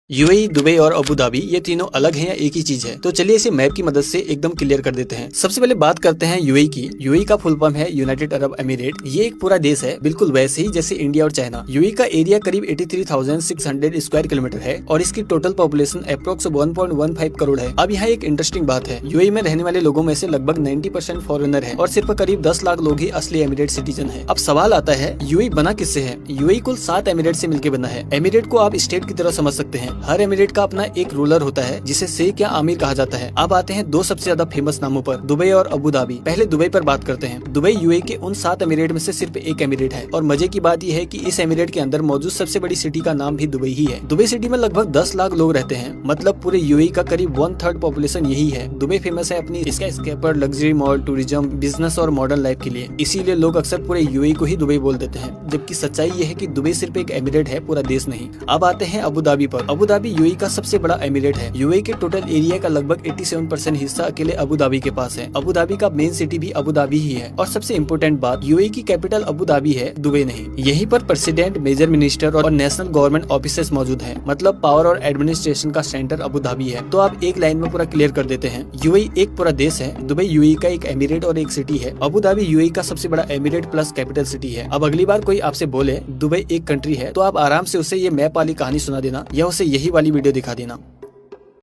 UAE, Dubai और Abu Dhabi ये तीनों अलग हैं या एक ही चीज है? तो चलिए इसे मैप की मदद से एकदम क्लियर कर देते हैं। सबसे पहले बात करते हैं यूएई की। यूएई का फुल फॉर्म है यूनाइटेड अरब एमिरेट। ये एक पूरा देश है, बिल्कुल वैसे ही जैसे इंडिया और चाइना। यूएई का एरिया करीब 83,600 स्क्वायर किलोमीटर है और इसकी टोटल पॉपुलेशन अप्रोक्स 1.15 करोड़ है। अब यहाँ एक इंटरेस्टिंग बात है, यूएई में रहने वाले लोगों में से लगभग 90% फॉरेनर है और सिर्फ करीब 10 लाख लोग ही असली एमिरेट सिटीजन है। अब सवाल आता है, यूएई बना किससे है? यूएई कुल 7 एमिरेट से मिलकर बना है। एमिरेट को आप स्टेट की तरह समझ सकते हैं। हर एमिरेट का अपना एक रूलर होता है जिसे शेख या आमिर कहा जाता है। अब आते हैं दो सबसे ज्यादा फेमस नामों पर, दुबई और अबू धाबी। पहले दुबई पर बात करते हैं। दुबई यूएई के उन 7 एमिरेट में से सिर्फ एक एमिरेट है और मजे की बात यह है कि इस एमिरेट के अंदर मौजूद सबसे बड़ी सिटी का नाम भी दुबई ही है। दुबई सिटी में लगभग 10 लाख लोग रहते हैं, मतलब पूरे यूएई का करीब 1/3 पॉपुलेशन यही है। दुबई फेमस है अपनी स्काईस्क्रैपर, लग्जरी मॉल, टूरिज्म, बिजनेस और मॉडर्न लाइफ के लिए। इसीलिए लोग अक्सर पूरे यूएई को ही दुबई बोल देते हैं, जबकि सच्चाई ये है कि दुबई सिर्फ एक एमिरेट है, पूरा देश नहीं। अब आते हैं अबू धाबी पर। अबू धाबी यूएई का सबसे बड़ा एमिरेट है। यूएई के टोटल एरिया का लगभग 87% हिस्सा अकेले अबू धाबी के पास है। अबू धाबी का मेन सिटी भी अबू धाबी ही है और सबसे इम्पोर्टेंट बात, यूएई की कैपिटल अबू धाबी है, दुबई नहीं। यहीं पर प्रेसिडेंट, मेजर मिनिस्टर और नेशनल गवर्नमेंट ऑफिसेस मौजूद हैं। मतलब पावर और एडमिनिस्ट्रेशन का सेंटर अबू धाबी है। तो आप एक लाइन में पूरा क्लियर कर देते हैं, यूएई एक पूरा देश है, दुबई यूएई का एक एमिरेट और एक सिटी है, अबू धाबी यूएई का सबसे बड़ा एमिरेट प्लस कैपिटल सिटी है। अब अगली बार कोई आपसे बोले दुबई एक कंट्री है, तो आप आराम से उसे ये मैप वाली कहानी सुना देना या उसे यही वाली वीडियो दिखा देना।